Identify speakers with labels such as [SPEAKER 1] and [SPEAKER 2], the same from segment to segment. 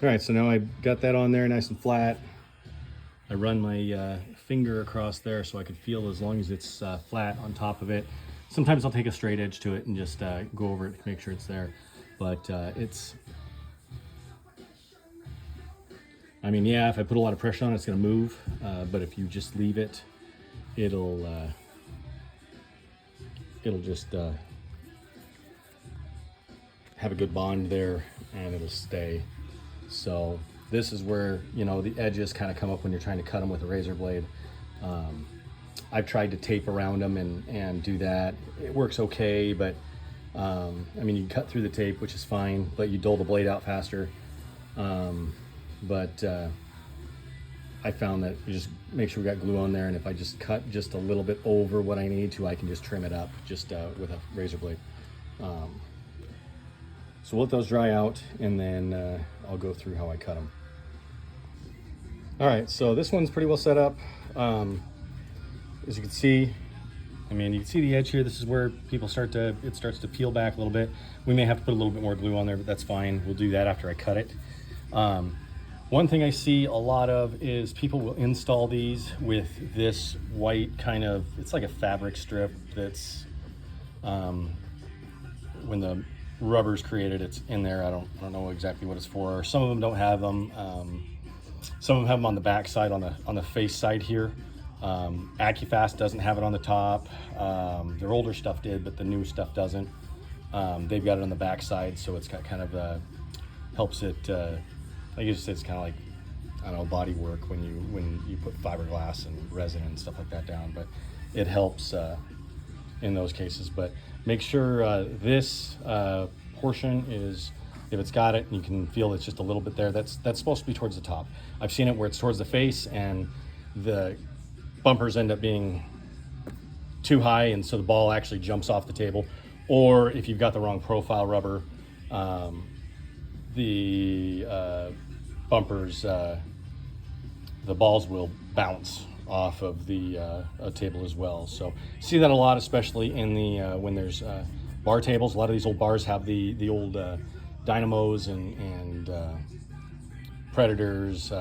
[SPEAKER 1] All right, so now I got that on there nice and flat. I run my finger across there so I can feel as long as it's flat on top of it. Sometimes I'll take a straight edge to it and just go over it to make sure it's there. But I mean, yeah, if I put a lot of pressure on it, it's gonna move. But if you just leave it, it'll just have a good bond there and it'll stay. So this is where, you know, the edges kind of come up when you're trying to cut them with a razor blade. I've tried to tape around them and do that. It works okay, but I mean, you can cut through the tape, which is fine, but you dull the blade out faster. But I found that you just make sure we got glue on there, and if I just cut just a little bit over what I need to, I can just trim it up just with a razor blade. So we'll let those dry out, and then I'll go through how I cut them. All right, so this one's pretty well set up. As you can see, I mean, you can see the edge here. This is where it starts to peel back a little bit. We may have to put a little bit more glue on there, but that's fine. We'll do that after I cut it. One thing I see a lot of is people will install these with this white kind of, it's like a fabric strip that's, when the rubber's created, it's in there. I don't know exactly what it's for. Some of them don't have them. Some of them have them on the back side, on the face side here. AccuFast doesn't have it on the top. Their older stuff did, but the new stuff doesn't. They've got it on the back side, so it's got kind of helps it. I guess it's kind of like, I don't know, body work when you put fiberglass and resin and stuff like that down, but it helps in those cases. But make sure this portion is, if it's got it, and you can feel it's just a little bit there, that's supposed to be towards the top. I've seen it where it's towards the face and the bumpers end up being too high, and so the ball actually jumps off the table. Or if you've got the wrong profile rubber, the bumpers, the balls will bounce off of the table as well. So see that a lot, especially in the when there's bar tables. A lot of these old bars have the old Dynamos and Predators,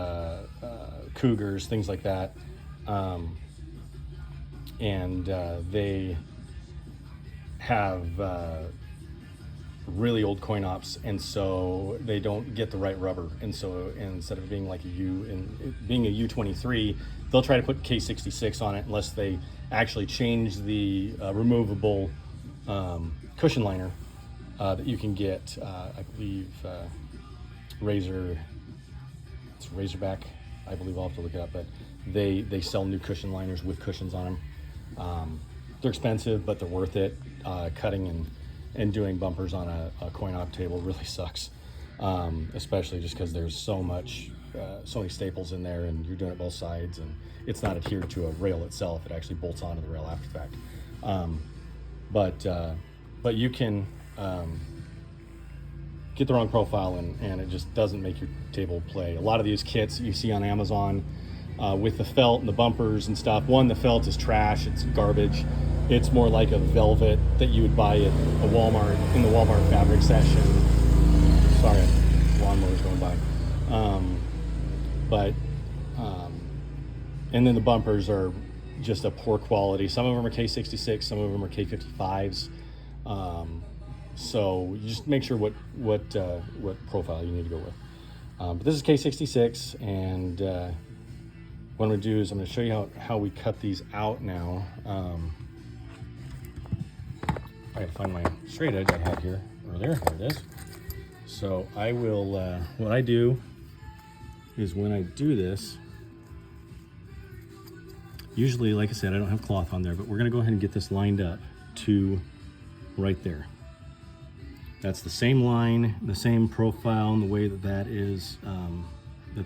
[SPEAKER 1] Cougars, things like that. They have really old coin ops, and so they don't get the right rubber, and so instead of being like a U and it being a U23, they'll try to put K66 on it unless they actually change the removable cushion liner that you can get. I believe it's Razorback, I believe. I'll have to look it up, but they sell new cushion liners with cushions on them. They're expensive, but they're worth it. Cutting and doing bumpers on a coin op table really sucks, especially just because there's so many staples in there, and you're doing it both sides, and it's not adhered to a rail itself. It actually bolts onto the rail after the fact. But you can get the wrong profile, and it just doesn't make your table play. A lot of these kits you see on Amazon with the felt and the bumpers and stuff. One, the felt is trash, it's garbage. It's more like a velvet that you would buy at a Walmart, in the Walmart fabric section. Sorry, lawnmower's going by. And then the bumpers are just a poor quality. Some of them are K66, some of them are K55s. So you just make sure what profile you need to go with. But this is K66, and what I'm gonna do is I'm gonna show you how we cut these out now. I gotta find my straight edge I had here earlier. Here it is. So I will, what I do is when I do this, usually, like I said, I don't have cloth on there, but we're gonna go ahead and get this lined up to right there. That's the same line, the same profile, and the way that is,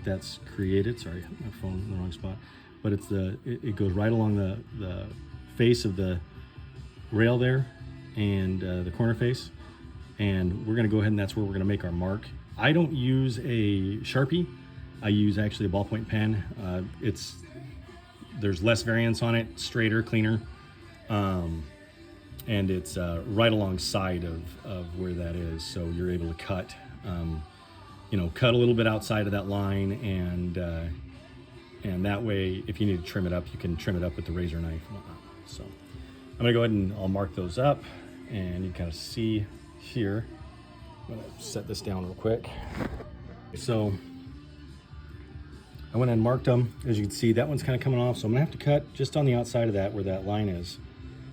[SPEAKER 1] that's created. Sorry, my phone in the wrong spot. But it's it goes right along the face of the rail there, and the corner face. And we're gonna go ahead, and that's where we're gonna make our mark. I don't use a Sharpie. I use actually a ballpoint pen. There's less variance on it, straighter, cleaner. And it's right alongside of where that is, so you're able to cut you know, cut a little bit outside of that line, and that way, if you need to trim it up, you can trim it up with the razor knife and whatnot. So I'm gonna go ahead and I'll mark those up, and you kind of see here. I'm gonna set this down real quick. So I went and marked them. As you can see, that one's kind of coming off, so I'm gonna have to cut just on the outside of that where that line is.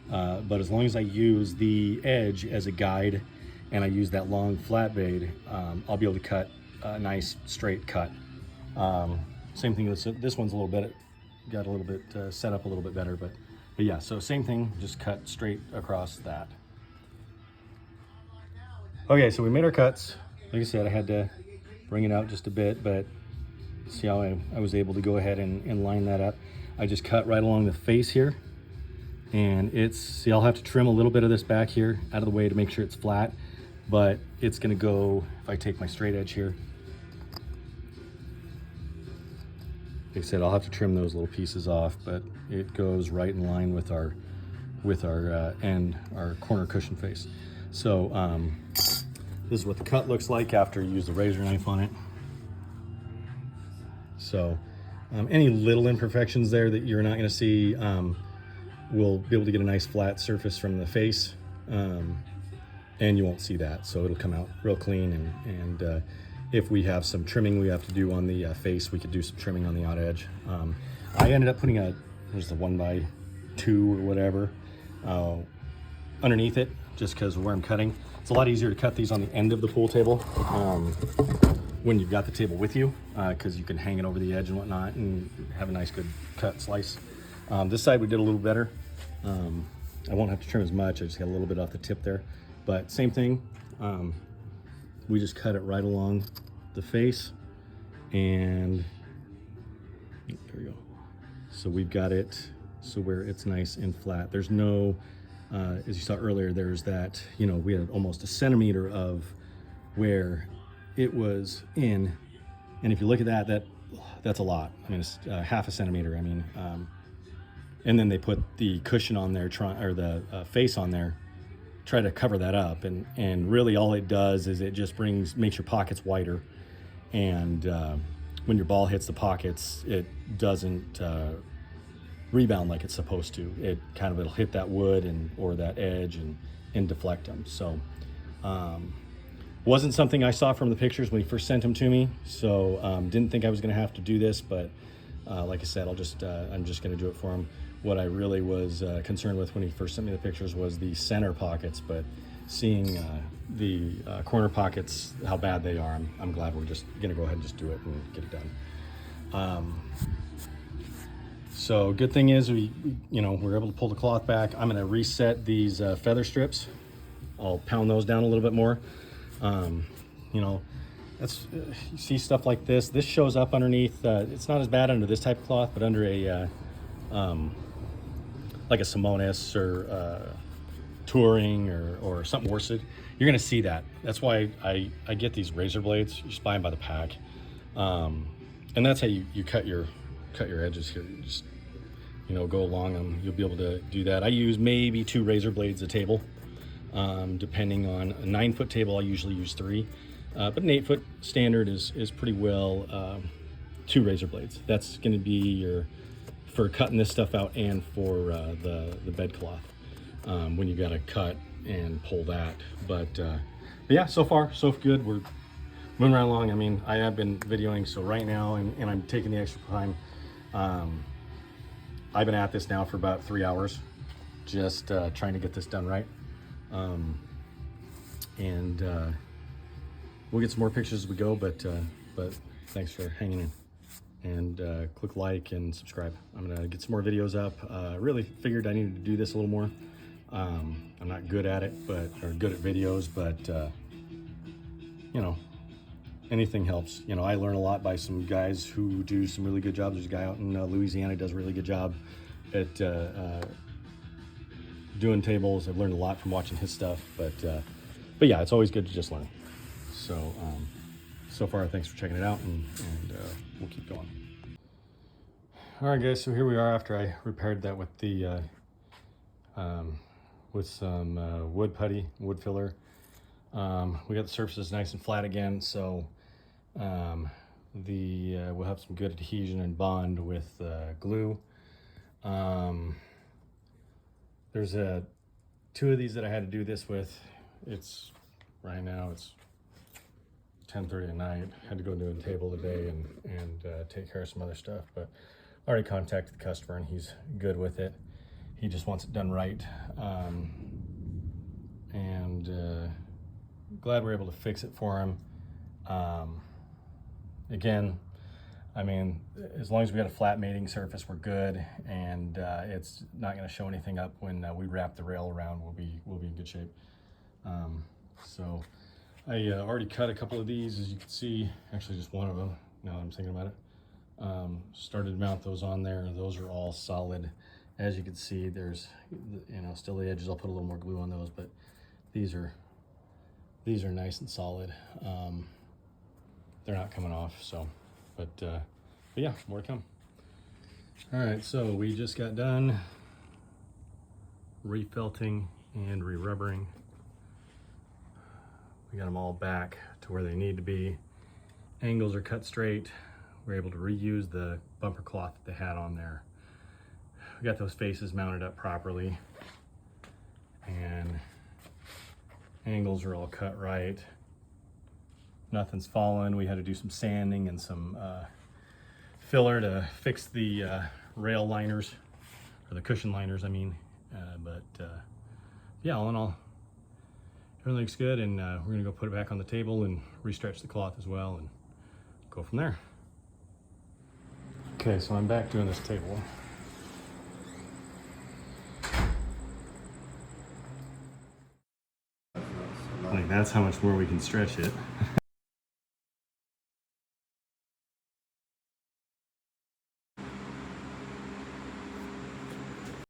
[SPEAKER 1] But as long as I use the edge as a guide and I use that long flat blade, I'll be able to cut a nice straight cut. Same thing, this one's a little bit, got a little bit set up a little bit better, but yeah, so same thing, just cut straight across that. Okay, so we made our cuts. Like I said, I had to bring it out just a bit, but see how I was able to go ahead and line that up. I just cut right along the face here, and see, I'll have to trim a little bit of this back here out of the way to make sure it's flat, but it's gonna go, if I take my straight edge here, like I said, I'll have to trim those little pieces off, but it goes right in line with our corner cushion face. So this is what the cut looks like after you use the razor knife on it. So any little imperfections there that you're not going to see, we'll be able to get a nice flat surface from the face, and you won't see that. So it'll come out real clean, and if we have some trimming we have to do on the face, we could do some trimming on the out edge. I ended up putting there's the 1x2 or whatever underneath it, just because of where I'm cutting. It's a lot easier to cut these on the end of the pool table when you've got the table with you, because you can hang it over the edge and whatnot and have a nice good cut slice. This side we did a little better. I won't have to trim as much, I just got a little bit off the tip there, but same thing. We just cut it right along the face, and there we go. So we've got it so where it's nice and flat. There's no, as you saw earlier, there's that, you know, we had almost a centimeter of where it was in, and if you look at that's a lot. I mean, it's half a centimeter. I mean, and then they put the cushion on there, or the face on there, try to cover that up, and really all it does is it just makes your pockets wider, and when your ball hits the pockets, it doesn't rebound like it's supposed to. It'll hit that wood or that edge and deflect them. So wasn't something I saw from the pictures when he first sent them to me, so didn't think I was going to have to do this, but like I said, I'm just going to do it for him. What I really was concerned with when he first sent me the pictures was the center pockets, but seeing the corner pockets, how bad they are, I'm glad we're just gonna go ahead and just do it and get it done. So good thing is we're able to pull the cloth back. I'm gonna reset these feather strips. I'll pound those down a little bit more. That's you see stuff like this. This shows up underneath. It's not as bad under this type of cloth, but under a like a Simonis or Touring or something worsted, you're gonna see that. That's why I get these razor blades. You just buy them by the pack, and that's how you cut your edges here. You just go along them. You'll be able to do that. I use maybe 2 razor blades a table, depending on a 9-foot table. I usually use 3, but an 8-foot standard is pretty well 2 razor blades. That's going to be for cutting this stuff out and for the bed cloth. When you got to cut and pull that, but yeah, so far so good. We're moving right along. I mean, I have been videoing, so right now, and I'm taking the extra time. I've been at this now for about 3 hours, just trying to get this done right. And we'll get some more pictures as we go, but thanks for hanging in, and click like and subscribe. I'm gonna get some more videos up. Really figured I needed to do this a little more. I'm not good at it, or good at videos, but anything helps. I learn a lot by some guys who do some really good jobs. There's a guy out in Louisiana who does a really good job at doing tables. I've learned a lot from watching his stuff, but yeah, it's always good to just learn. So far, thanks for checking it out, and we'll keep going. All right, guys, so here we are after I repaired that with the with some wood putty, wood filler. We got the surfaces nice and flat again, so We'll have some good adhesion and bond with glue. There's two of these that I had to do this with. It's right now it's 10:30 at night. Had to go do a table today and take care of some other stuff, but I already contacted the customer and he's good with it. He just wants it done right. Glad we're able to fix it for him. Again, I mean, as long as we got a flat mating surface, we're good, and it's not going to show anything up when we wrap the rail around. We'll be in good shape. So I already cut a couple of these, as you can see. Actually, just one of them. Now that I'm thinking about it, started to mount those on there. Those are all solid. As you can see, there's still the edges. I'll put a little more glue on those, but these are nice and solid. They're not coming off, so. But yeah, more to come. All right, so we just got done refelting and re-rubbering. We got them all back to where they need to be. Angles are cut straight. We're able to reuse the bumper cloth that they had on there. We got those faces mounted up properly, and angles are all cut right. Nothing's fallen. We had to do some sanding and some filler to fix the rail liners, or the cushion liners, I mean. Yeah, all in all, everything looks good, and we're gonna go put it back on the table and restretch the cloth as well and go from there. Okay, so I'm back doing this table. Like, that's how much more we can stretch it.